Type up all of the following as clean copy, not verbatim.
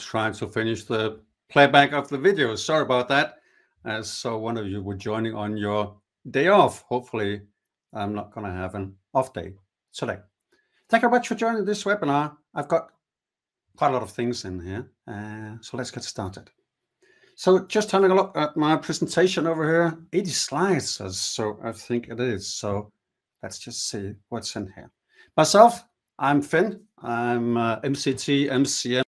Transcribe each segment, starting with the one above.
trying to finish the playback of the video. Sorry about that. So one of you were joining on your day off. Hopefully, I'm not going to have an off day today. Thank you very much for joining this webinar. I've got quite a lot of things in here. So let's get started. So just having a look at my presentation over here, 80 slides, so I think it is. So let's just see what's in here. Myself, I'm Finn. I'm MCT, MCM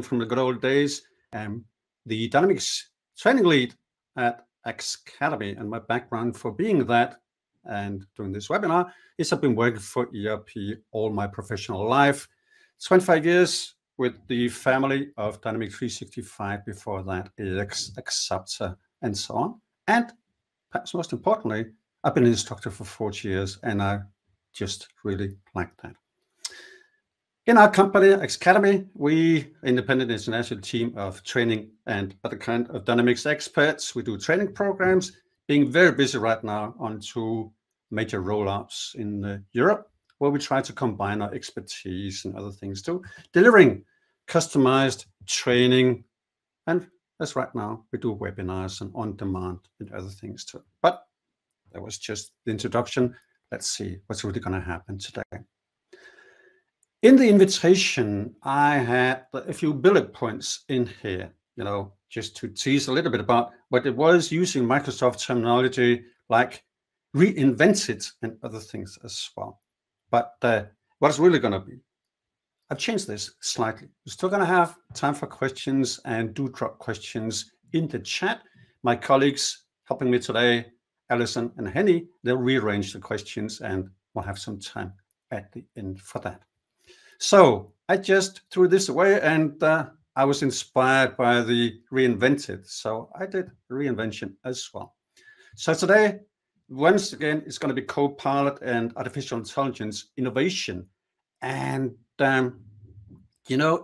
from the good old days. I'm the Dynamics training lead at Academy, and my background for being that and doing this webinar is I've been working for ERP all my professional life. 25 years with the family of Dynamics 365, before that EX, Acceptor, and so on. And perhaps most importantly, I've been an instructor for 40 years, and I just really like that. In our company, Academy, we independent international team of training and other kind of Dynamics experts. We do training programs, being very busy right now on 2 major rollouts in Europe, where we try to combine our expertise and other things too, delivering customized training. And as right now, we do webinars and on-demand and other things too. But that was just the introduction. Let's see what's really going to happen today. In the invitation, I had a few bullet points in here, just to tease a little bit about what it was, using Microsoft terminology like Reinvented and other things as well. But what it's really going to be, I've changed this slightly. We're still going to have time for questions, and do drop questions in the chat. My colleagues helping me today, Alison and Henny, they'll rearrange the questions, and we'll have some time at the end for that. So I just threw this away, and I was inspired by the Reinvented. So I did reinvention as well. So today, once again, it's going to be Copilot and artificial intelligence innovation. And,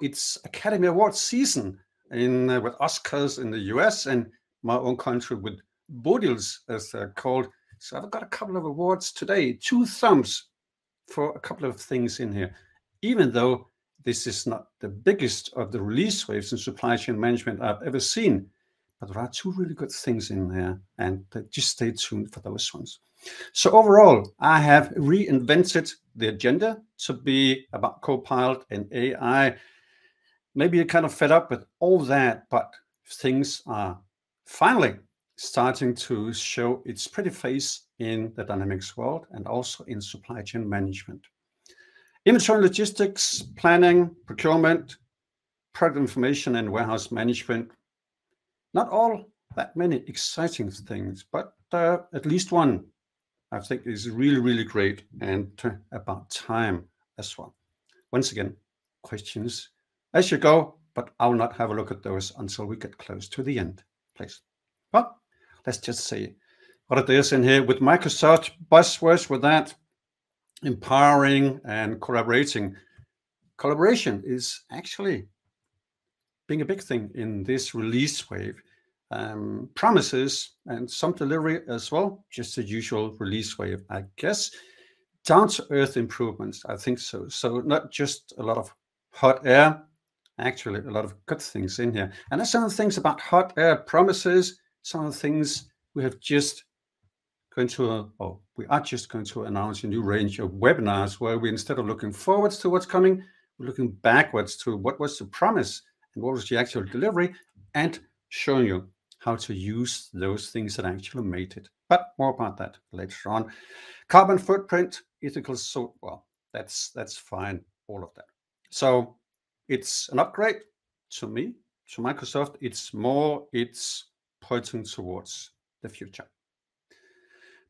it's Academy Awards season with Oscars in the US, and my own country with Bodils, as they're called. So I've got a couple of awards today, 2 thumbs for a couple of things in here. Even though this is not the biggest of the release waves in supply chain management I've ever seen, but there are 2 really good things in there, and just stay tuned for those ones. So overall, I have reinvented the agenda to be about Copilot and AI. Maybe you're kind of fed up with all that, but things are finally starting to show its pretty face in the Dynamics world, and also in supply chain management. Inventory logistics, planning, procurement, product information, and warehouse management. Not all that many exciting things, but at least one I think is really, really great, and about time as well. Once again, questions as you go, but I'll not have a look at those until we get close to the end, please. Well, let's just see what it is in here with Microsoft buzzwords with that. Empowering and collaborating. Collaboration is actually being a big thing in this release wave. Promises and some delivery as well, just the usual release wave, I guess. Down-to-earth improvements, I think so. So not just a lot of hot air, actually a lot of good things in here. And there's some of the things about hot air promises, some of the things we have just we are just going to announce a new range of webinars where we, instead of looking forwards to what's coming, we're looking backwards to what was the promise and what was the actual delivery, and showing you how to use those things that actually made it. But more about that later on. Carbon footprint, ethical, so well, that's fine, all of that. So it's an upgrade to me, to Microsoft. It's pointing towards the future.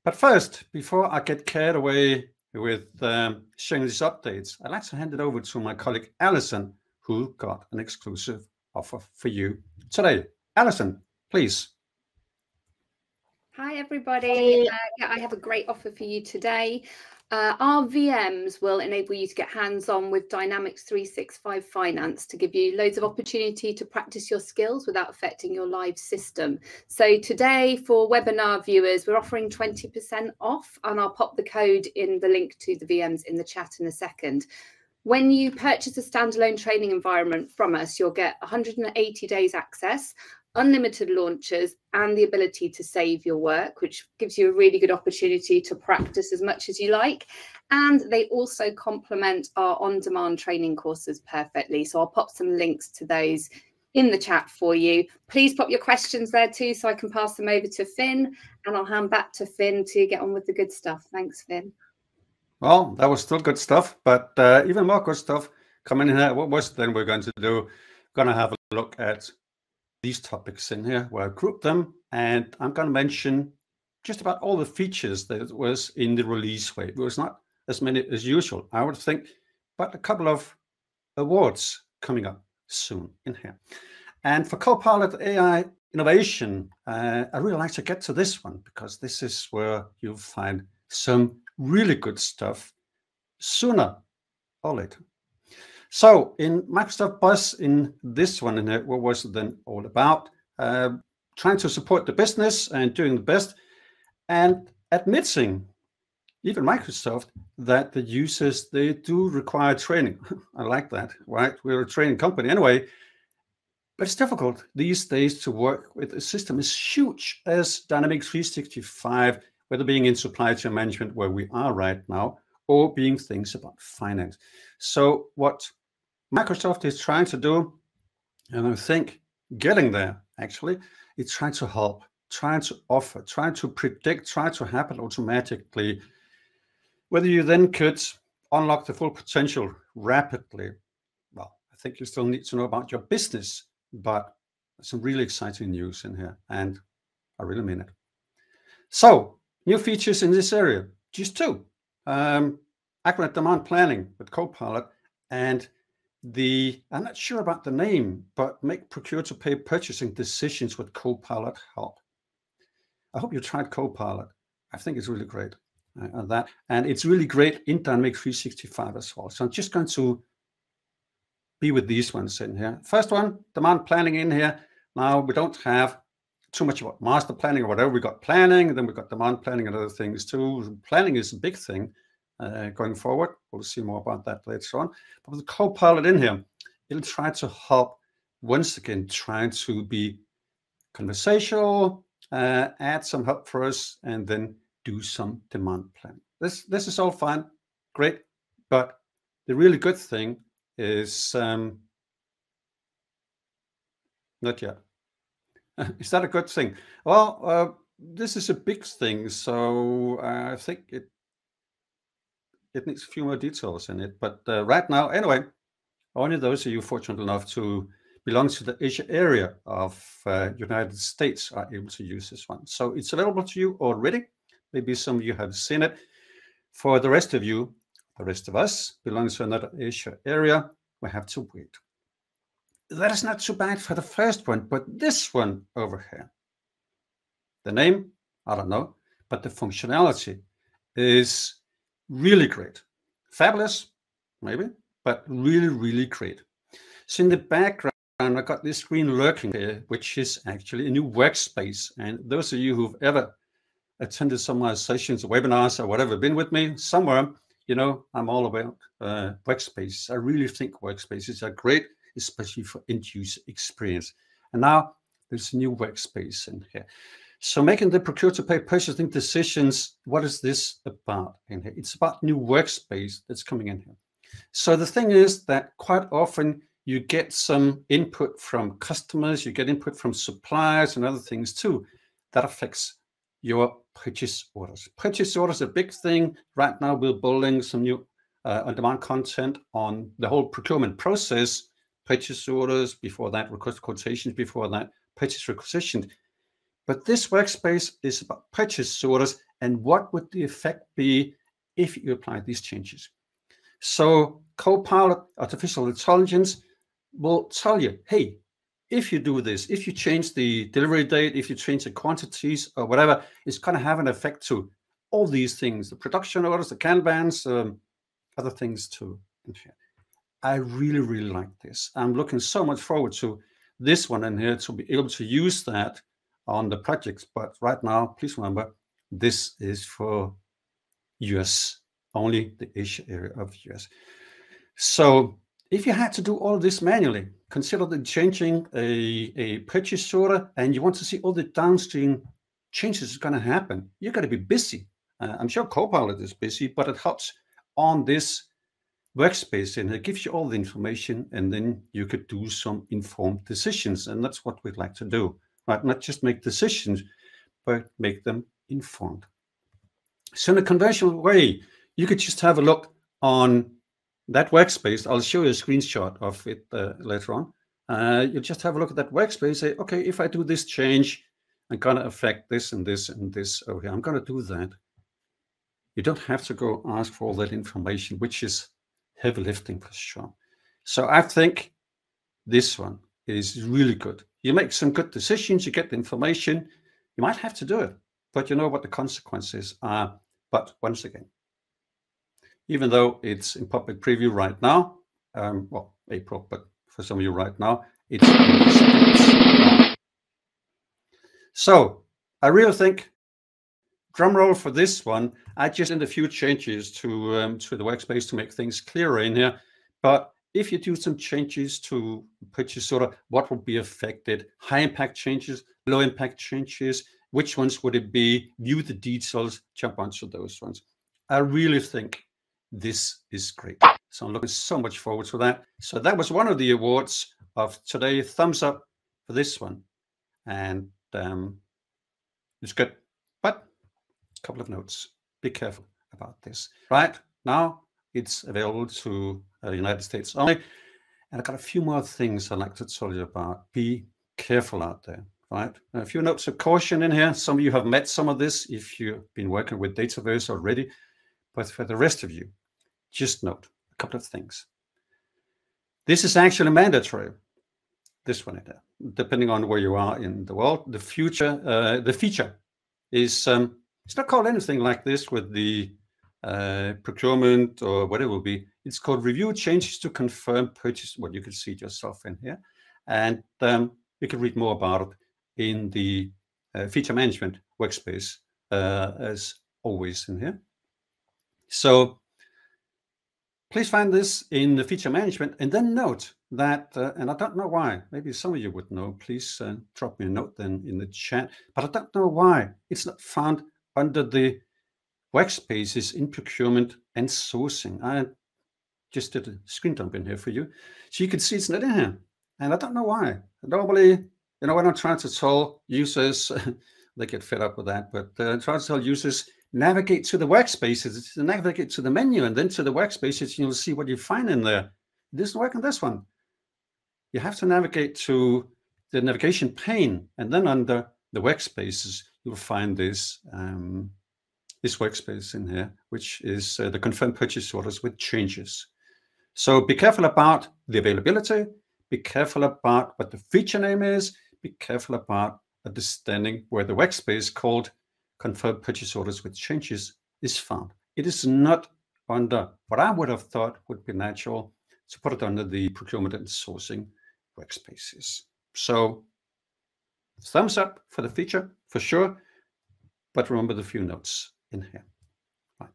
But first, before I get carried away with sharing these updates, I'd like to hand it over to my colleague, Alison, who got an exclusive offer for you today. Alison, please. Hi, everybody. I have a great offer for you today. Our VMs will enable you to get hands-on with Dynamics 365 Finance to give you loads of opportunity to practice your skills without affecting your live system. So today, for webinar viewers, we're offering 20% off, and I'll pop the code in the link to the VMs in the chat in a second. When you purchase a standalone training environment from us, you'll get 180 days access, unlimited launches, and the ability to save your work, which gives you a really good opportunity to practice as much as you like. And they also complement our on-demand training courses perfectly. So I'll pop some links to those in the chat for you. Please pop your questions there too, so I can pass them over to Finn, and I'll hand back to Finn to get on with the good stuff. Thanks, Finn. Well, that was still good stuff, but even more good stuff coming in here. What was it then we're going to do? We're going to have a look at these topics in here where I grouped them, and I'm going to mention just about all the features that was in the release wave. It was not as many as usual, I would think, but a couple of awards coming up soon in here. And for Copilot AI innovation, I really like to get to this one because this is where you'll find some really good stuff sooner or later. So in Microsoft Buzz, in this one, in it, what was it then all about? Trying to support the business and doing the best, and admitting, even Microsoft, that the users, they do require training. I like that, right? We're a training company anyway, but it's difficult these days to work with a system as huge as Dynamics 365, whether being in supply chain management where we are right now, or being things about finance. So what Microsoft is trying to do, and I think getting there actually, is trying to help, trying to offer, trying to predict, trying to happen automatically. Whether you then could unlock the full potential rapidly, well, I think you still need to know about your business, but some really exciting news in here, and I really mean it. So, new features in this area, just two. Accurate demand planning with Copilot, and I'm not sure about the name, but make procure-to-pay purchasing decisions with Copilot help. I hope you tried Copilot. I think it's really great. And it's really great in Dynamics 365 as well. So I'm just going to be with these ones in here. First one, demand planning in here. Now we don't have too much about master planning or whatever. We got planning, and then we got demand planning and other things too. Planning is a big thing going forward. We'll see more about that later on. But with Copilot in here, it'll try to help, once again, trying to be conversational, add some help for us, and then do some demand plan. This is all fine, great, but the really good thing is not yet. Is that a good thing? Well, this is a big thing, so I think it needs a few more details in it. But right now, anyway, only those of you fortunate enough to belong to the Asia area of United States are able to use this one. So it's available to you already. Maybe some of you have seen it. For the rest of you, the rest of us belong to another Asia area, we have to wait. That is not too bad for the first one, but this one over here, the name, I don't know, but the functionality is really great. Fabulous, maybe, but really, really great. So in the background, I got this screen lurking here, which is actually a new workspace. And those of you who've ever attended some of my sessions or webinars or whatever, been with me somewhere, you know, I'm all about workspaces. I really think workspaces are great, especially for end-user experience. And now there's a new workspace in here. So making the procure-to-pay purchasing decisions, what is this about in here? It's about new workspace that's coming in here. So the thing is that quite often you get some input from customers, you get input from suppliers and other things too, that affects your purchase orders. Purchase orders are a big thing. Right now we're building some new on-demand content on the whole procurement process, purchase orders, before that, request quotations, before that, purchase requisitions. But this workspace is about purchase orders and what would the effect be if you apply these changes. So Copilot Artificial Intelligence will tell you, hey, if you do this, if you change the delivery date, if you change the quantities or whatever, it's going to have an effect to all these things, the production orders, the Kanbans, other things too. I really, really like this. I'm looking so much forward to this one in here to be able to use that on the projects. But right now, please remember, this is for US, only the Asia area of US. So if you had to do all this manually, consider the changing a purchase order, and you want to see all the downstream changes that's going to happen. You're going to be busy. I'm sure Copilot is busy, but it helps on this workspace, and it gives you all the information, and then you could do some informed decisions. And that's what we'd like to do, right? Not just make decisions, but make them informed. So in a conventional way, you could just have a look on that workspace. I'll show you a screenshot of it later on. You just have a look at that workspace, say, okay, if I do this change, I'm going to affect this and this and this over here. I'm going to do that. You don't have to go ask for all that information, which is heavy lifting for sure. So I think this one is really good. You make some good decisions, you get the information. You might have to do it, but you know what the consequences are. But once again, even though it's in public preview right now, well, April, but for some of you right now, it's so I really think, drum roll for this one, I just did a few changes to the workspace to make things clearer in here. But if you do some changes to purchase order, what will be affected? High impact changes, low impact changes, which ones would it be? View the details, jump onto those ones. I really think this is great. So I'm looking so much forward to that. So that was one of the awards of today. Thumbs up for this one. And it's good. But a couple of notes. Be careful about this. Right now, it's available to the United States only. And I've got a few more things I'd like to tell you about. Be careful out there. Right? A few notes of caution in here. Some of you have met some of this if you've been working with Dataverse already. But for the rest of you, just note a couple of things. This is actually mandatory. This one, depending on where you are in the world. The feature is it's not called anything like this with the procurement or whatever it will be. It's called review changes to confirm purchase. Well, you can see it yourself in here, and you can read more about it in the feature management workspace, as always in here. So please find this in the feature management, and then note that, and I don't know why, maybe some of you would know, please drop me a note then in the chat, but I don't know why it's not found under the workspaces in procurement and sourcing. I just did a screen dump in here for you. So you can see it's not in here, and I don't know why. Normally, when I'm trying to tell users, they get fed up with that, but try to tell users, navigate to the workspaces, navigate to the menu, and then to the workspaces, you'll see what you find in there. It doesn't work on this one. You have to navigate to the navigation pane, and then under the workspaces, you'll find this this workspace in here, which is the confirmed purchase orders with changes. So be careful about the availability, be careful about what the feature name is, be careful about understanding where the workspace called confirmed purchase orders with changes is found. It is not under what I would have thought would be natural to put it under the procurement and sourcing workspaces. So thumbs up for the feature for sure, but remember the few notes in here. Right.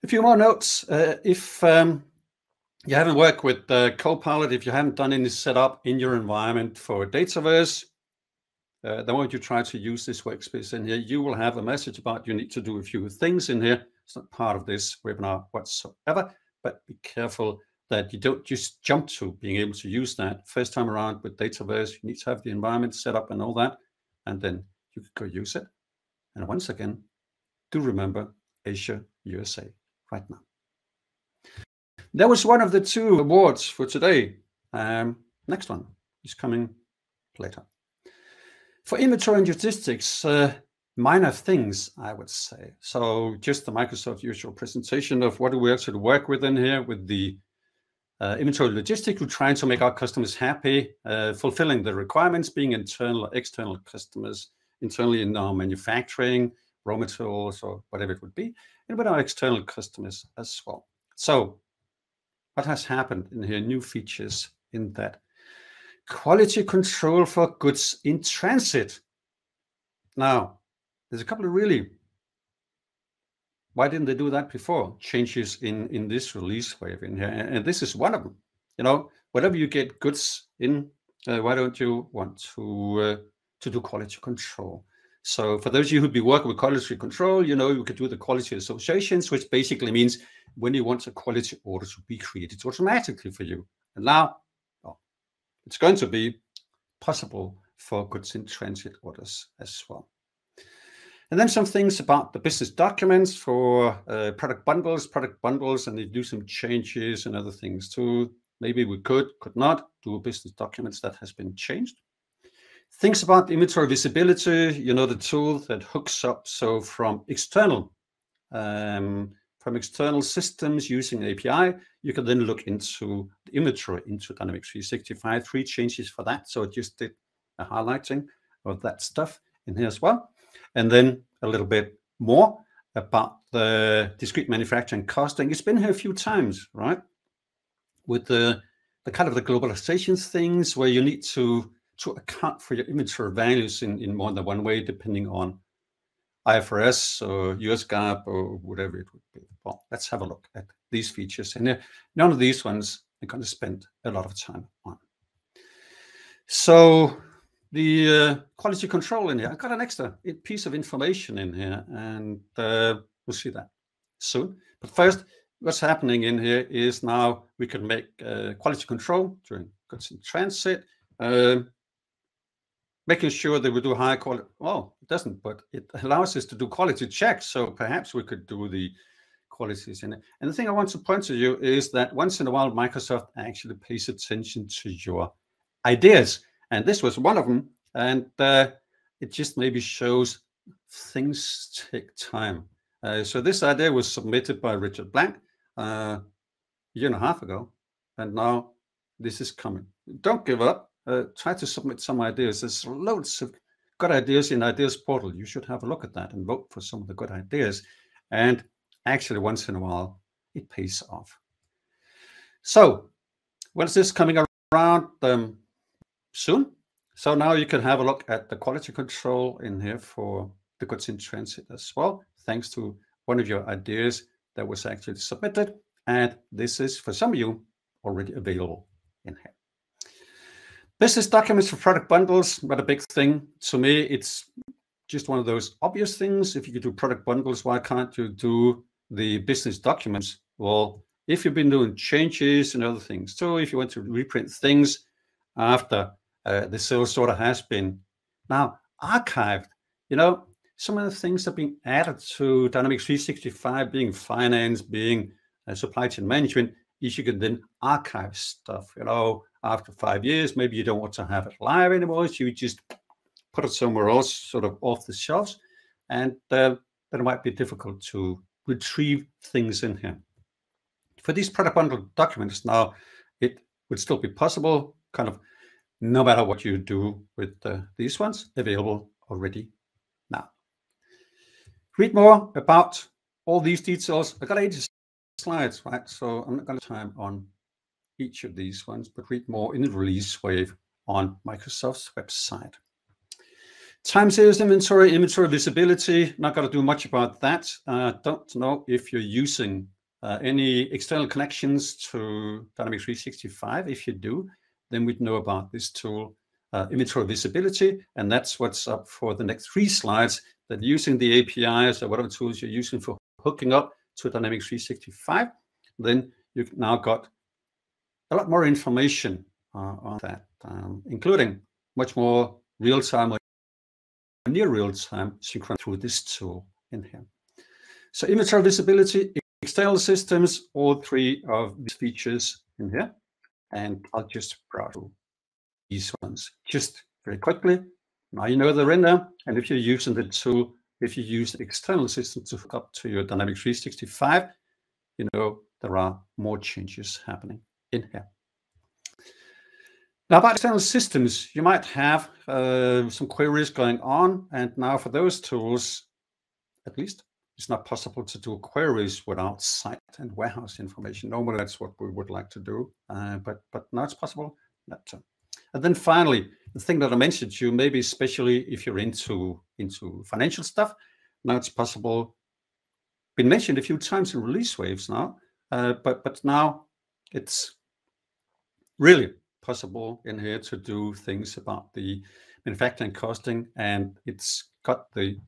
A few more notes. If you haven't worked with Copilot, if you haven't done any setup in your environment for Dataverse, the moment you try to use this workspace in here, you will have a message about you need to do a few things in here. It's not part of this webinar whatsoever, but be careful that you don't just jump to being able to use that. First time around with Dataverse, you need to have the environment set up and all that, and then you can go use it. And once again, do remember Asia, USA right now. That was one of the two awards for today. Next one is coming later. For inventory and logistics, minor things, I would say. So just the Microsoft usual presentation of what do we actually work with in here with the inventory logistics. We're trying to make our customers happy, fulfilling the requirements, being internal or external customers, internally in our manufacturing, raw materials, or whatever it would be, and with our external customers as well. So what has happened in here? New features in that. Quality control for goods in transit. Now, there's a couple of really why didn't they do that before? Changes in this release wave in here, and this is one of them. You know, whenever you get goods in, why don't you want to do quality control? So for those of you who'd be working with quality control, you know, you could do the quality associations, which basically means when you want a quality order to be created automatically for you. And now, well, it's going to be possible for goods in transit orders as well. And then some things about the business documents for product bundles, and they do some changes and other things too. Maybe we could not do business documents that has been changed. Things about inventory visibility, you know, the tool that hooks up. So from external systems using API, you can then look into the inventory into Dynamics 365. 3 changes for that. So it just did a highlighting of that stuff in here as well. And then a little bit more about the discrete manufacturing costing. It's been here a few times, right? With the kind of the globalization things where you need to account for your inventory values in more than one way, depending on IFRS or US GAAP or whatever it would be. Well, let's have a look at these features. And none of these ones I'm going to spend a lot of time on. So the quality control in here, I've got an extra piece of information in here, and we'll see that soon. But first, what's happening in here is now we can make quality control during goods in transit, making sure that we do high quality. Well, it doesn't, but it allows us to do quality checks. So perhaps we could do the qualities in it. And the thing I want to point to you is that once in a while, Microsoft actually pays attention to your ideas. And this was one of them. And it just maybe shows things take time. So this idea was submitted by Richard Blank a year and a half ago. And now this is coming. Don't give up. Try to submit some ideas. There's loads of good ideas in Ideas Portal. You should have a look at that and vote for some of the good ideas. And actually, once in a while, it pays off. So, when is this coming around? Soon. So now you can have a look at the quality control in here for the goods in transit as well, thanks to one of your ideas that was actually submitted. And this is, for some of you, already available in here. Business documents for product bundles, not a big thing. To me, it's just one of those obvious things. If you could do product bundles, why can't you do the business documents? Well, if you've been doing changes and other things, so if you want to reprint things after the sales order has been now archived, you know, some of the things that have been added to Dynamics 365, being finance, being supply chain management, is you can then archive stuff, you know, after 5 years, maybe you don't want to have it live anymore, so you just put it somewhere else, sort of off the shelves, and then it might be difficult to retrieve things in here. For these product bundle documents now, it would still be possible, kind of, no matter what you do with these ones, available already now. Read more about all these details. I got 80 slides, right? So I'm not going to time on each of these ones, but read more in the release wave on Microsoft's website. Time series inventory, inventory visibility. Not going to do much about that. Don't know if you're using any external connections to Dynamics 365. If you do, then we'd know about this tool, inventory visibility, and that's what's up for the next 3 slides, that using the APIs or whatever tools you're using for hooking up to Dynamics 365, then you've now got a lot more information on that, including much more real-time or near real-time synchronized through this tool in here. So inventory visibility, external systems, all 3 of these features in here. And I'll just browse through these ones just very quickly. Now you know they're in there. And if you're using the tool, if you use the external system to hook up to your Dynamics 365, you know there are more changes happening in here. Now about external systems, you might have some queries going on. And now for those tools, at least, it's not possible to do queries without site and warehouse information. Normally, that's what we would like to do, but now it's possible. And then finally, the thing that I mentioned to you, maybe especially if you're into financial stuff, now it's possible been mentioned a few times in release waves now, but now it's really possible in here to do things about the manufacturing costing, and it's got the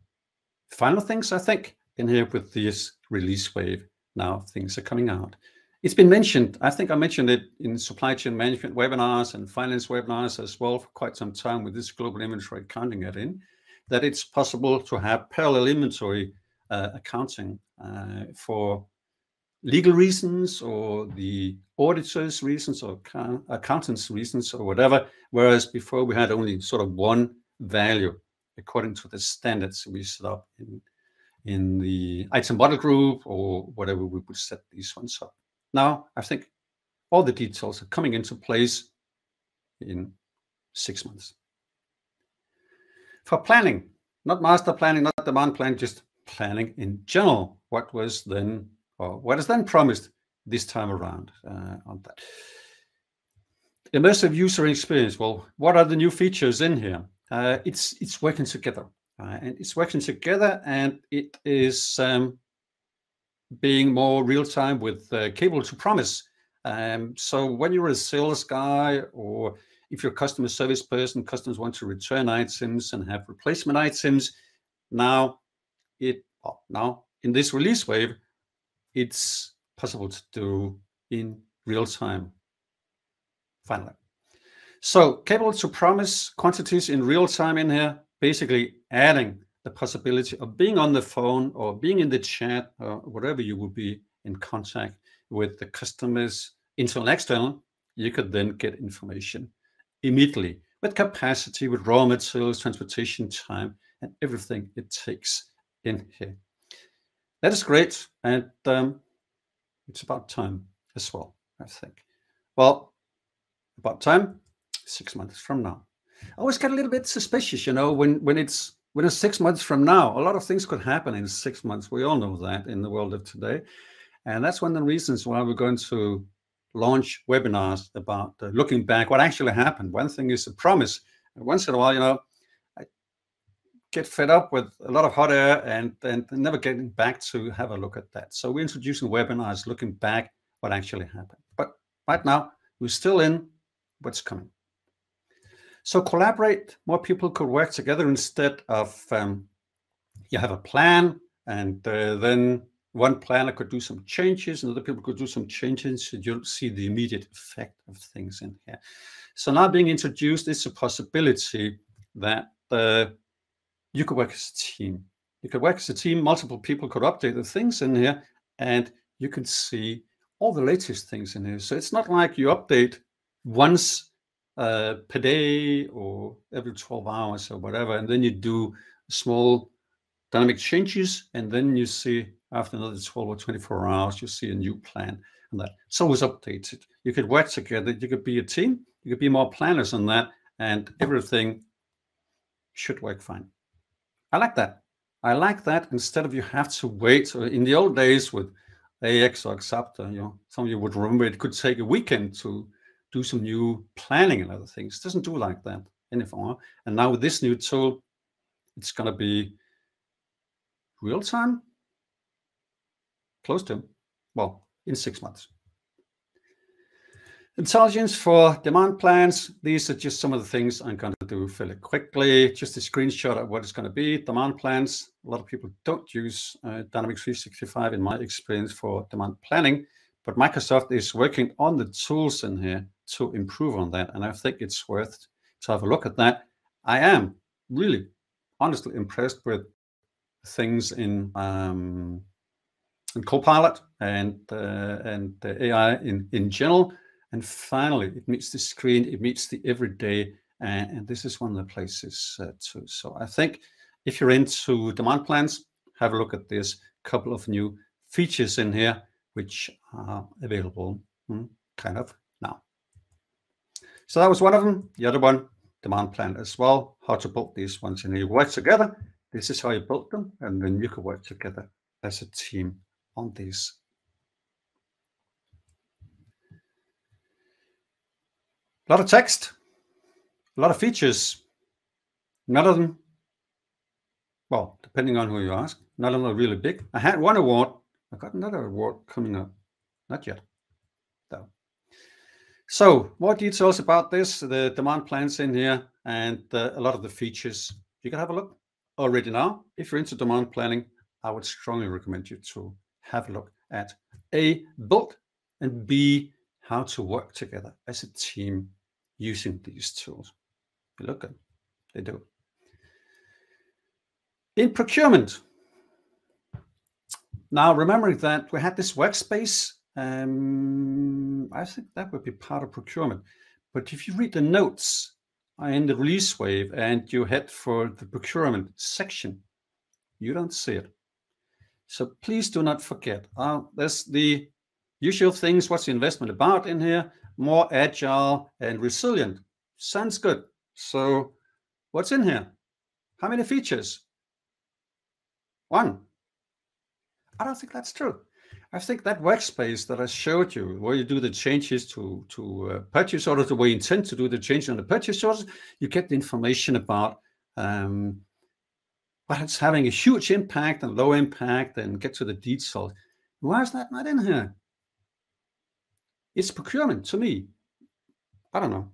final things, I think, in here with this release wave. Now things are coming out. It's been mentioned, I think I mentioned it in supply chain management webinars and finance webinars as well for quite some time with this global inventory accounting add-in, that it's possible to have parallel inventory accounting for legal reasons or the auditor's reasons or accountant's reasons or whatever, whereas before we had only sort of one value according to the standards we set up in the item model group or whatever we would set these ones up. Now, I think all the details are coming into place in 6 months. For planning, not master planning, not demand planning, just planning in general, what was then, or what is then promised this time around on that. Immersive user experience. Well, what are the new features in here? It's working together, and it's working together, and it is being more real time with capable to promise. So when you're a sales guy, or if you're a customer service person, customers want to return items and have replacement items. Now in this release wave, it's possible to do in real time. Finally, so capable to promise quantities in real time in here, basically adding the possibility of being on the phone or being in the chat or whatever you will be in contact with the customers, internal, external. You could then get information immediately with capacity, with raw materials, transportation time, and everything it takes in here. That is great, and it's about time as well, I think. Well, about time, 6 months from now. I always get a little bit suspicious, you know, when it's 6 months from now. A lot of things could happen in 6 months. We all know that in the world of today. And that's one of the reasons why we're going to launch webinars about looking back, what actually happened. One thing is a promise. And once in a while, you know, I get fed up with a lot of hot air and never getting back to have a look at that. So we're introducing webinars looking back what actually happened. But right now, we're still in what's coming. So collaborate, more people could work together instead of you have a plan, and then one planner could do some changes and other people could do some changes, and you'll see the immediate effect of things in here. So now being introduced is a possibility that you could work as a team. You could work as a team, multiple people could update the things in here, and you can see all the latest things in here. So it's not like you update once per day or every 12 hours or whatever, and then you do small dynamic changes, and then you see after another 12 or 24 hours, you see a new plan, and that it's always updated. You could work together, you could be a team, you could be more planners on that, and everything should work fine. I like that. I like that instead of you have to wait. So in the old days with AX or Xapta, you know, some of you would remember it could take a weekend to do some new planning and other things. It doesn't do like that anymore. And now with this new tool, it's going to be real time, close to, well, in 6 months. Intelligence for demand plans. These are just some of the things I'm going to do fairly quickly. Just a screenshot of what it's going to be. Demand plans. A lot of people don't use Dynamics 365 in my experience for demand planning, but Microsoft is working on the tools in here to improve on that. And I think it's worth to have a look at that. I am really honestly impressed with things in Copilot and AI in general. And finally, it meets the screen, it meets the everyday, and this is one of the places too. So I think if you're into demand plans, have a look at this couple of new features in here, which are available kind of now. So that was one of them. The other one, demand plan as well, how to build these ones in here. You work together. This is how you build them, and then you can work together as a team on these. A lot of text, a lot of features. None of them, well, depending on who you ask, none of them are really big. I had one award I got another award coming up. Not yet, though. So more details about this, the demand plans in here, and a lot of the features. You can have a look already now. If you're into demand planning, I would strongly recommend you to have a look at A, build, and B, how to work together as a team using these tools. They look good. They do. In procurement, now remembering that we had this workspace, I think that would be part of procurement. But if you read the notes in the release wave and you head for the procurement section, you don't see it. So please do not forget. There's the usual things. What's the investment about in here? More agile and resilient. Sounds good. So what's in here? How many features? 1. I don't think that's true. I think that workspace that I showed you, where you do the changes to purchase orders, the way you intend to do the change on the purchase orders, you get the information about but it's having a huge impact and low impact, and get to the details. Why is that not in here? It's procurement to me. I don't know.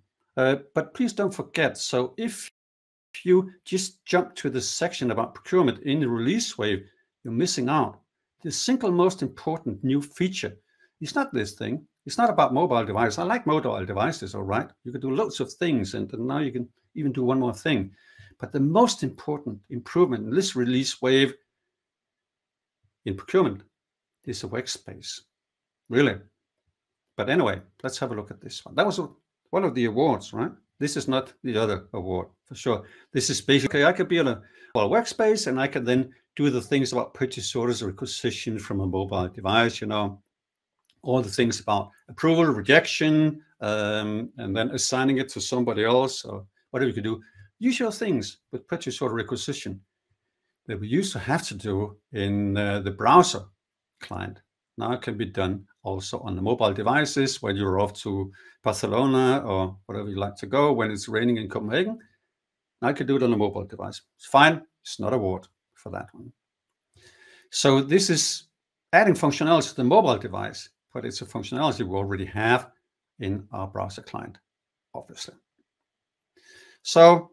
But please don't forget. So if you just jump to the section about procurement in the release wave, you're missing out. The single most important new feature is not this thing. It's not about mobile devices. I like mobile devices, all right. You can do loads of things, and now you can even do one more thing. But the most important improvement in this release wave in procurement is a workspace, really. But anyway, let's have a look at this one. That was one of the awards, right? This is not the other award, for sure. This is basically, I could be on a workspace, and I can then do the things about purchase orders, requisition from a mobile device, all the things about approval, rejection, and then assigning it to somebody else, or whatever you could do. Usual things with purchase order requisition that we used to have to do in the browser client. Now it can be done also on the mobile devices when you're off to Barcelona or wherever you like to go when it's raining in Copenhagen. Now I can do it on a mobile device. It's fine. It's not an award for that one. So this is adding functionality to the mobile device, but it's a functionality we already have in our browser client, obviously. So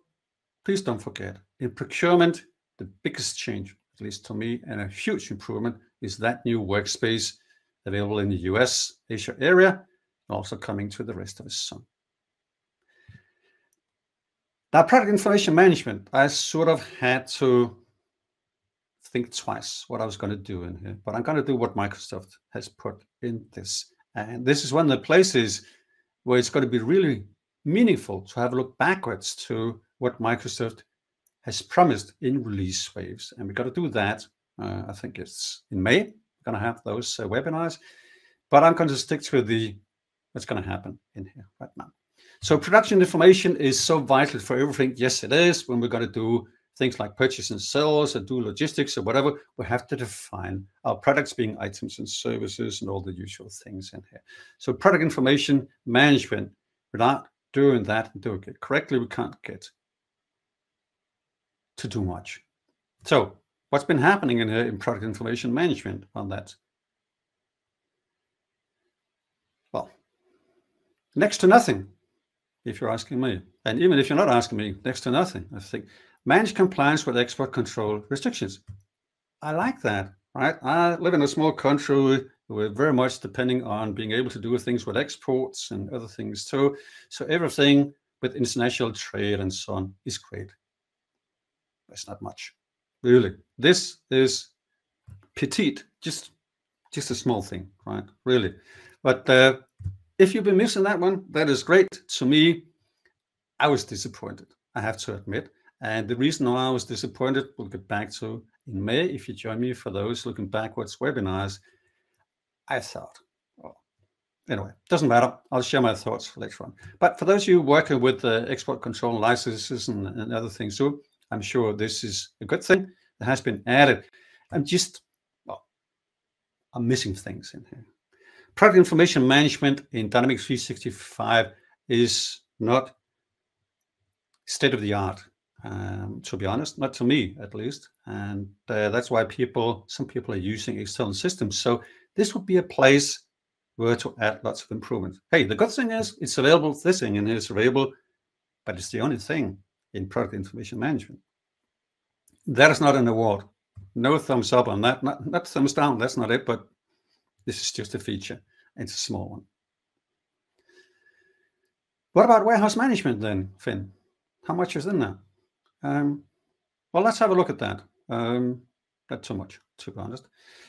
please don't forget, in procurement, the biggest change, at least to me, and a huge improvement is that new workspace available in the US, Asia area, and also coming to the rest of us soon. Now, product information management, I sort of had to think twice what I was going to do in here, but I'm going to do what Microsoft has put in this. And this is one of the places where it's going to be really meaningful to have a look backwards to what Microsoft has promised in release waves. And we've got to do that. I think it's in May. We're going to have those webinars, but I'm going to stick to what's going to happen in here right now. So production information is so vital for everything. Yes, it is. When we're going to do things like purchase and sales or do logistics or whatever, we have to define our products being items and services and all the usual things in here. So product information management, without doing that and doing it correctly, we can't get to do much. So what's been happening in here in product information management on that? Well, next to nothing, if you're asking me. And even if you're not asking me, next to nothing. I think manage compliance with export control restrictions. I like that, right? I live in a small country. We're very much depending on being able to do things with exports and other things too. So everything with international trade and so on is great. That's not much, really. This is petite, just a small thing, right? Really. But if you've been missing that one, that is great. To me, I was disappointed, I have to admit. And the reason why I was disappointed, we'll get back to in May. If you join me for those looking backwards webinars, I thought, well, anyway, doesn't matter. I'll share my thoughts later on. But for those of you working with export control licenses and other things too, I'm sure this is a good thing that has been added. I'm missing things in here. Product information management in Dynamics 365 is not state of the art. to be honest, not to me at least. And that's why some people are using external systems. So this would be a place where to add lots of improvements. Hey, the good thing is it's available. This thing in here is available, but it's the only thing in product information management. That is not an award. No thumbs up on that. Not thumbs down. That's not it. But this is just a feature. It's a small one. What about warehouse management then, Finn? How much is in there? Well, let's have a look at that. Not too much, to be honest.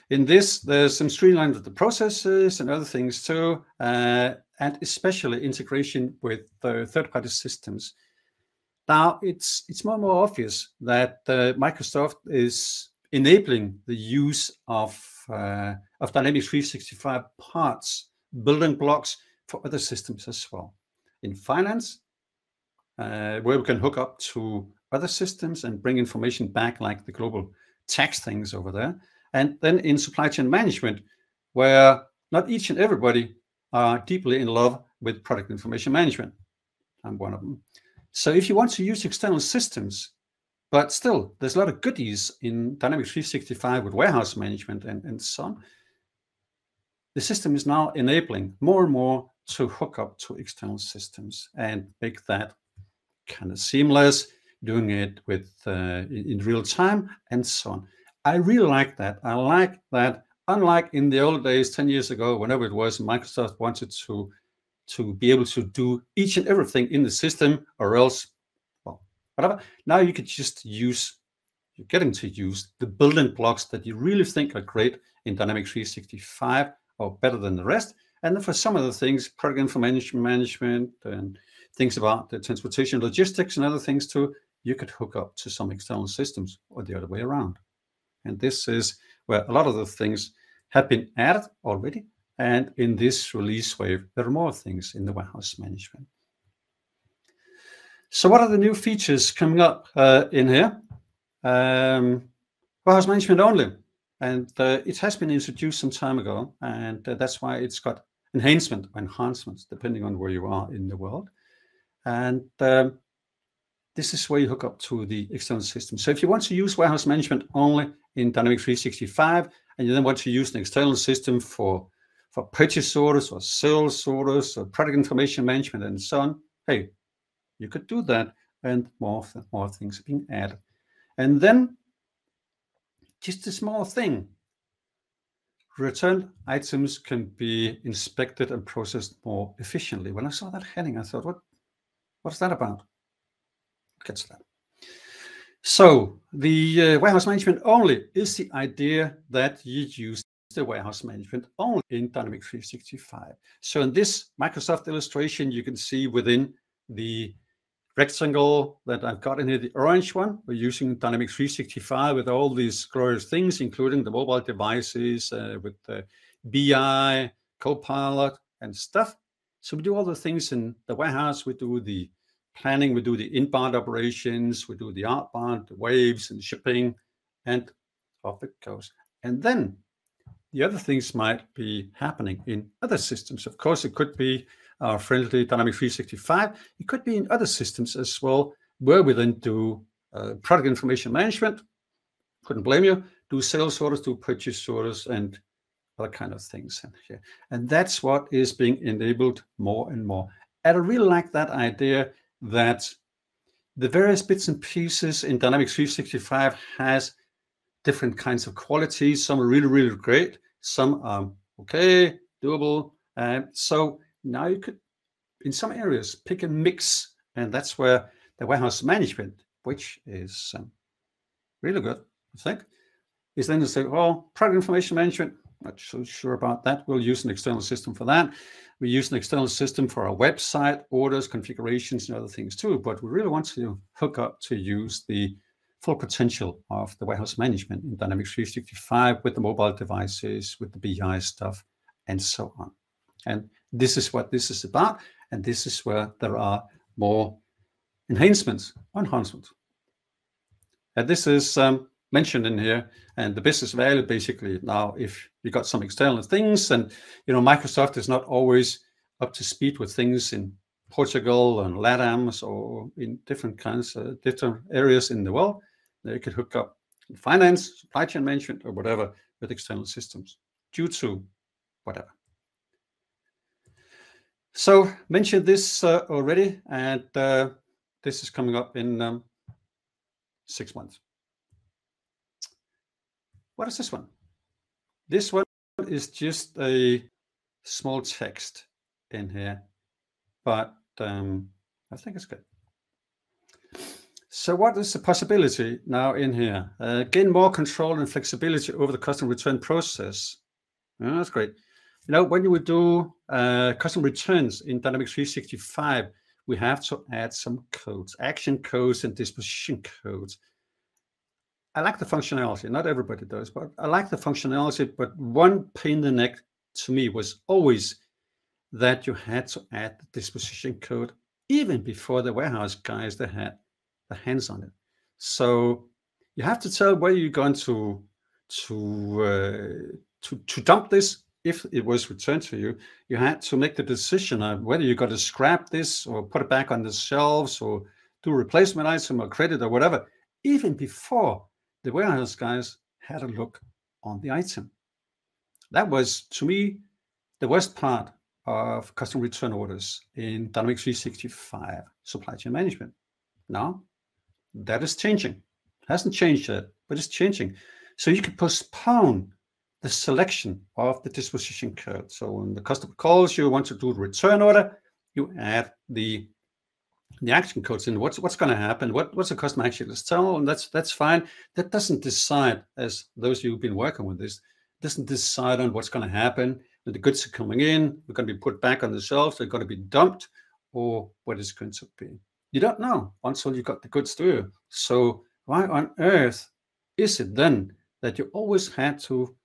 In this, there's some streamlining of the processes and other things too, and especially integration with third-party systems. Now, it's more and more obvious that Microsoft is enabling the use of Dynamics 365 parts, building blocks for other systems as well. In finance, where we can hook up to other systems and bring information back, like the global tax things over there. And then in supply chain management, where not each and everybody are deeply in love with product information management. I'm one of them. So if you want to use external systems, but still there's a lot of goodies in Dynamics 365 with warehouse management and so on, the system is now enabling more and more to hook up to external systems and make that kind of seamless, doing it with in real time and so on. I really like that. I like that. Unlike in the old days, 10 years ago, whenever it was, Microsoft wanted to be able to do each and everything in the system, or else, well, whatever. Now you could just use, you're getting to use the building blocks that you really think are great in Dynamics 365 or better than the rest. And then for some of the things, product information management and things about the transportation, logistics and other things too, you could hook up to some external systems or the other way around. And this is where a lot of the things have been added already. And in this release wave, there are more things in the warehouse management. So what are the new features coming up in here? Warehouse management only. And it has been introduced some time ago. And that's why it's got enhancements, depending on where you are in the world. And this is where you hook up to the external system. So if you want to use warehouse management only in Dynamics 365, and you then want to use an external system for purchase orders or sales orders or product information management and so on, hey, you could do that, and more things are being added. And then just a small thing. Returned items can be inspected and processed more efficiently. When I saw that heading, I thought, what's that about? Get to that. So the warehouse management only is the idea that you use the warehouse management only in Dynamics 365. So in this Microsoft illustration, you can see within the rectangle that I've got in here, the orange one, we're using Dynamics 365 with all these glorious things, including the mobile devices, with the BI, Copilot, and stuff. So we do all the things in the warehouse. We do the planning, we do the inbound operations, we do the outbound, the waves and shipping, and off it goes. And then the other things might be happening in other systems. Of course, it could be our friendly Dynamics 365. It could be in other systems as well, where we then do product information management. Couldn't blame you. Do sales orders, do purchase orders, and other kind of things. And that's what is being enabled more and more. And I really like that idea that the various bits and pieces in Dynamics 365 has different kinds of qualities. Some are really, really great. Some are okay, doable. So now you could, in some areas, pick a mix. And that's where the warehouse management, which is really good, I think, is then to say, well, product information management, not so sure about that. We'll use an external system for that. We use an external system for our website, orders, configurations, and other things too. But we really want to hook up to use the full potential of the warehouse management in Dynamics 365 with the mobile devices, with the BI stuff, and so on. And this is what this is about. And this is where there are more enhancements. And this is mentioned in here, and the business value basically now, if you got some external things, and Microsoft is not always up to speed with things in Portugal and LATAMs or in different kinds of different areas in the world. They could hook up finance, supply chain management, or whatever with external systems due to whatever. So mentioned this already, and this is coming up in 6 months. What is this one? This one is just a small text in here, but I think it's good. So what is the possibility now in here? Gain more control and flexibility over the custom return process. That's great. You know, when you would do custom returns in Dynamics 365, we have to add some codes, action codes and disposition codes. I like the functionality. Not everybody does, but I like the functionality. But one pain in the neck to me was always that you had to add the disposition code even before the warehouse guys that had the hands on it. So you have to tell where you're going to dump this. If it was returned to you, you had to make the decision of whether you're going to scrap this or put it back on the shelves or do a replacement item or credit or whatever, even before the warehouse guys had a look on the item. That was, to me, the worst part of custom return orders in Dynamics 365 supply chain management. Now, that is changing. It hasn't changed yet, but it's changing. So you can postpone the selection of the disposition code. So when the customer calls you, want to do the return order, you add the action codes in. What's going to happen? What's the customer actually tell? And that's fine. That doesn't decide, as those of you who've been working with this, doesn't decide on what's going to happen. When the goods are coming in, they're going to be put back on the shelves, they're going to be dumped, or what it's going to be. You don't know until you got the goods to you. So why on earth is it then that you always had to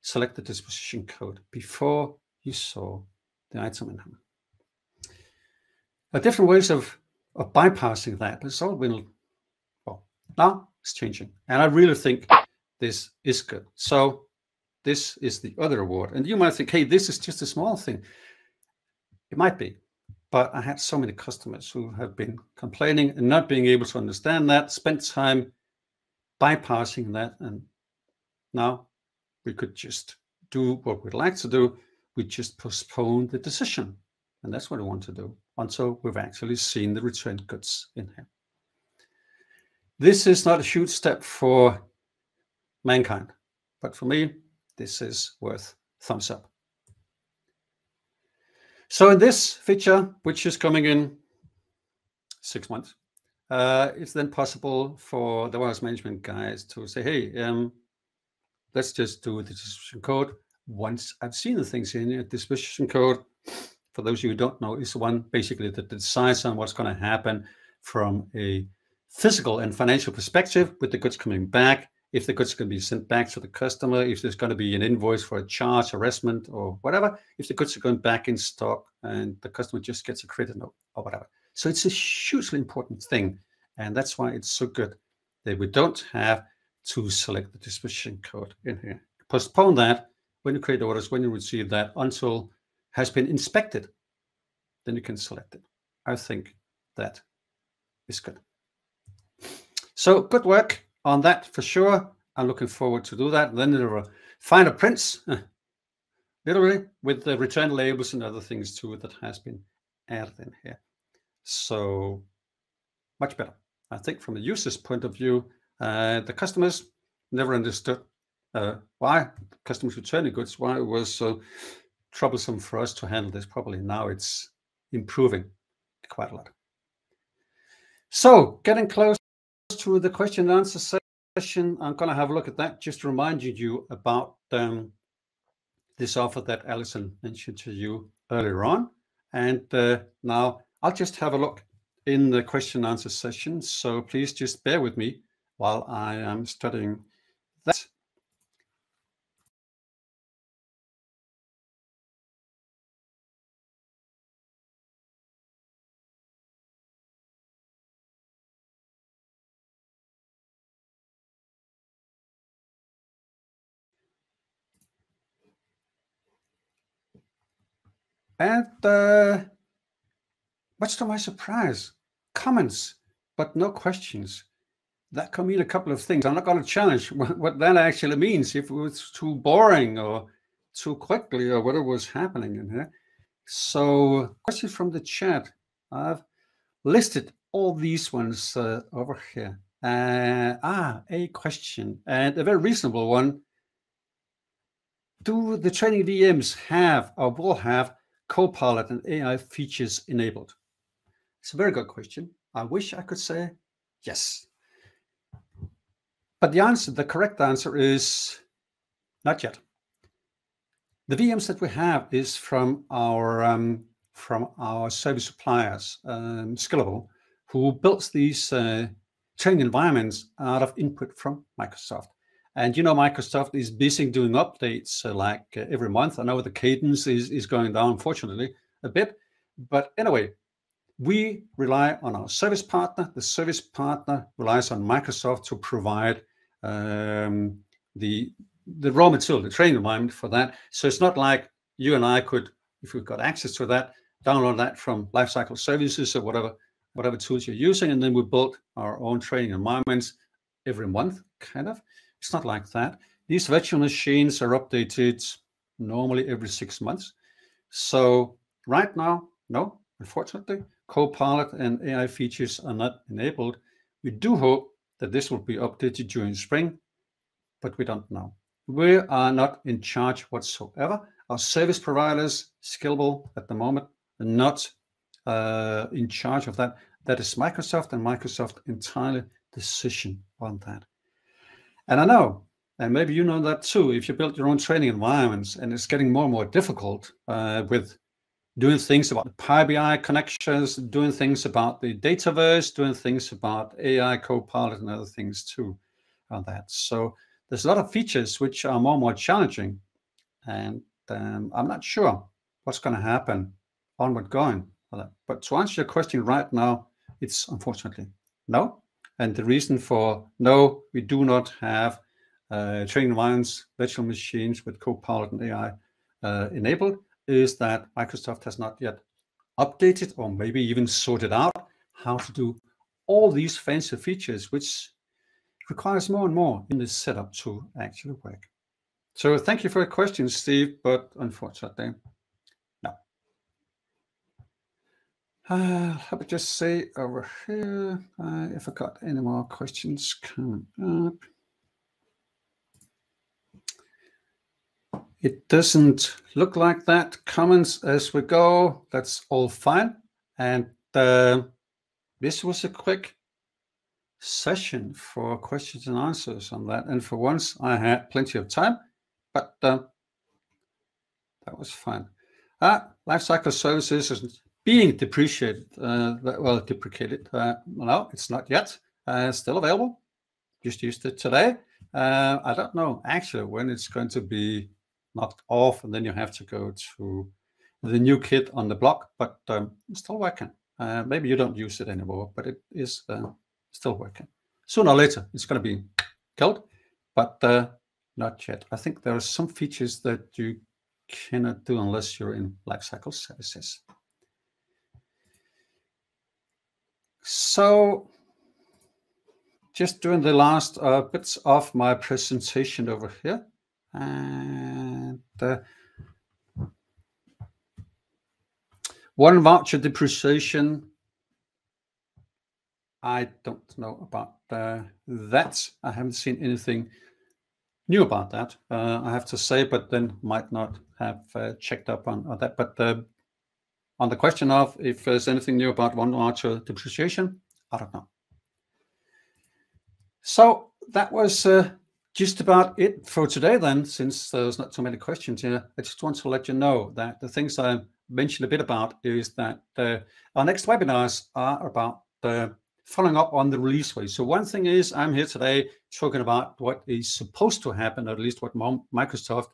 select the disposition code before you saw the item in hand? Different ways of bypassing that. It's all been, well, now it's changing. And I really think this is good. So this is the other award. And you might think, hey, this is just a small thing. It might be. But I had so many customers who have been complaining and not being able to understand that, spent time bypassing that. And now we could just do what we'd like to do. We just postpone the decision. And that's what we want to do until we've actually seen the returned goods in here. This is not a huge step for mankind, but for me, this is worth thumbs up. So in this feature, which is coming in 6 months, it's then possible for the warehouse management guys to say, hey, let's just do the disposition code. Once I've seen the things in here, disposition code, for those of you who don't know, is the one basically that decides on what's going to happen from a physical and financial perspective with the goods coming back, if the goods are going to be sent back to the customer, if there's going to be an invoice for a charge, harassment, or whatever, if the goods are going back in stock and the customer just gets a credit note or whatever. So it's a hugely important thing. And that's why it's so good that we don't have to select the disposition code in here. Postpone that when you create orders, when you receive that, until has been inspected, then you can select it. I think that is good. So good work on that for sure. I'm looking forward to do that. Then there are finer prints, literally, with the return labels and other things too that has been added in here. So much better. I think from the user's point of view, the customers never understood why customers returning goods, why it was so troublesome for us to handle this properly. Now it's improving quite a lot. So getting close to the question and answer session, I'm going to have a look at that, just reminding you about this offer that Alison mentioned to you earlier on. And now I'll just have a look in the question and answer session. So please just bear with me while I am studying that. And much to my surprise, comments, but no questions. That can mean a couple of things. I'm not going to challenge what that actually means, if it was too boring or too quickly or whatever was happening in here. So, questions from the chat. I've listed all these ones over here. A question, and a very reasonable one. Do the training VMs have or will have Copilot and AI features enabled? It's a very good question. I wish I could say yes. But the correct answer is not yet. The VMs that we have is from our service suppliers, Scalable, who builds these training environments out of input from Microsoft. And you know, Microsoft is busy doing updates every month. I know the cadence is going down, unfortunately, a bit. But anyway, we rely on our service partner. The service partner relies on Microsoft to provide the raw material, the training environment for that. So it's not like you and I could, if we've got access to that, download that from Lifecycle Services or whatever tools you're using, and then we build our own training environments every month, kind of. It's not like that. These virtual machines are updated normally every 6 months. So right now, no, unfortunately, Copilot and AI features are not enabled. We do hope that this will be updated during spring, but we don't know. We are not in charge whatsoever. Our service providers, Scalable at the moment, are not in charge of that. That is Microsoft, and Microsoft entirely decision on that. And I know, and maybe you know that too, if you build your own training environments, and it's getting more and more difficult with doing things about the Power BI connections, doing things about the Dataverse, doing things about AI, Copilot, and other things too on that. So there's a lot of features which are more and more challenging, and I'm not sure what's going to happen onward going for that. But to answer your question right now, it's unfortunately no. And the reason for no, we do not have training environments, virtual machines with Copilot and AI enabled, is that Microsoft has not yet updated or maybe even sorted out how to do all these fancy features, which requires more and more in this setup to actually work. So thank you for your question, Steve, but unfortunately, no. Let me just say over here, if I got any more questions coming up. It doesn't look like that. Comments as we go, that's all fine. And this was a quick session for questions and answers on that. And for once, I had plenty of time, but that was fine. Lifecycle Services is being depreciated. Deprecated. No, it's not yet. Still available. Just used it today. I don't know actually when it's going to be knocked off, and then you have to go to the new kid on the block, but it's still working. Maybe you don't use it anymore, but it is still working. Sooner or later, it's going to be killed, but not yet. I think there are some features that you cannot do unless you're in Lifecycle Services. So just doing the last bits of my presentation over here. And one voucher depreciation, I don't know about that. I haven't seen anything new about that, I have to say, but then might not have checked up on that. But on the question of if there's anything new about one voucher depreciation, I don't know. So that was just about it for today then, since there's not too many questions here. I just want to let you know that the things I mentioned a bit about is that our next webinars are about following up on the release wave. So one thing is I'm here today talking about what is supposed to happen, or at least what Microsoft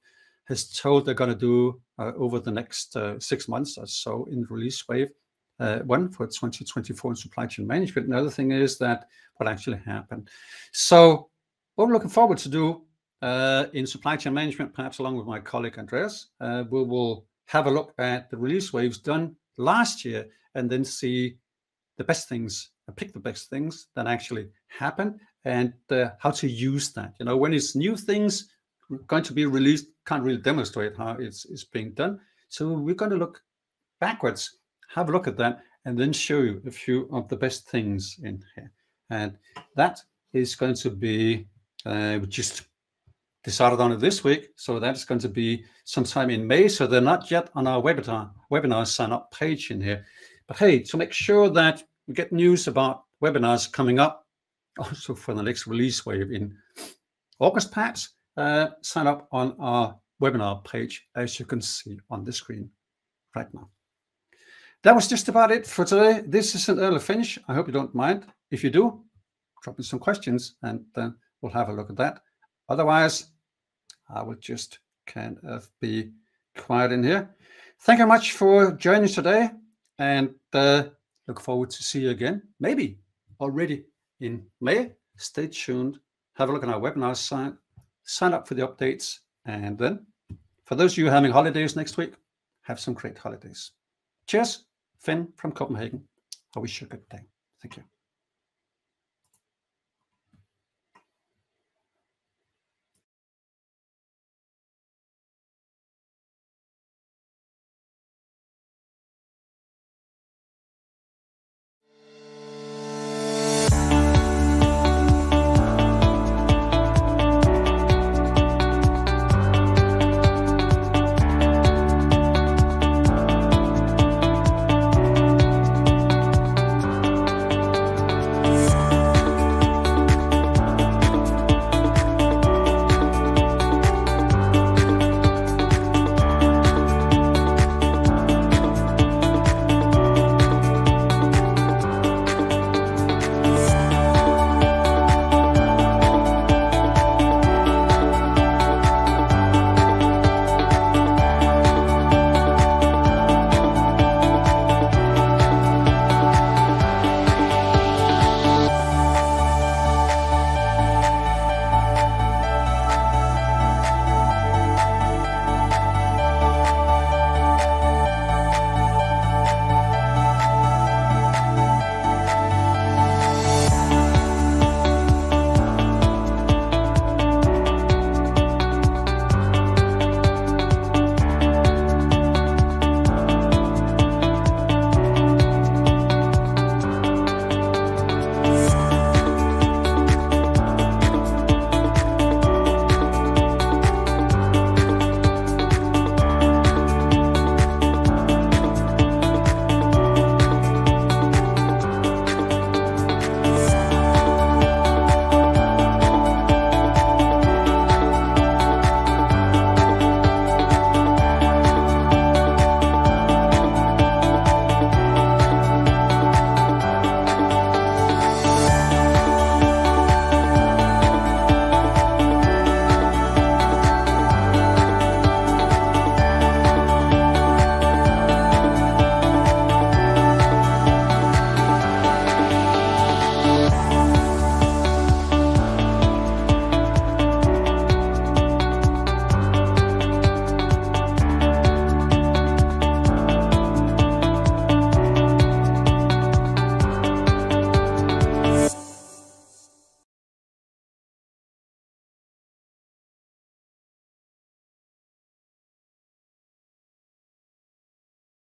has told they're going to do over the next 6 months or so in release wave 1 for 2024 in supply chain management. Another thing is that what actually happened. So what we're looking forward to do in supply chain management, perhaps along with my colleague Andreas, we will have a look at the release waves done last year and then see the best things, pick the best things that actually happen, and how to use that. You know, when it's new things going to be released, can't really demonstrate how it's being done. So we're going to look backwards, have a look at that, and then show you a few of the best things in here. And that is going to be, we just decided on it this week, so that's going to be sometime in May. So they're not yet on our webinar sign up page in here. But hey, to make sure that we get news about webinars coming up, also for the next release wave in August perhaps, sign up on our webinar page, as you can see on the screen right now. That was just about it for today. This is an early finish. I hope you don't mind. If you do, drop me some questions and we'll have a look at that. Otherwise, I will just kind of be quiet in here. Thank you much for joining today, and look forward to see you again, maybe already in May. Stay tuned. Have a look at our webinar site. Sign up for the updates. And then for those of you having holidays next week, have some great holidays. Cheers. Finn from Copenhagen. I wish you a good day. Thank you.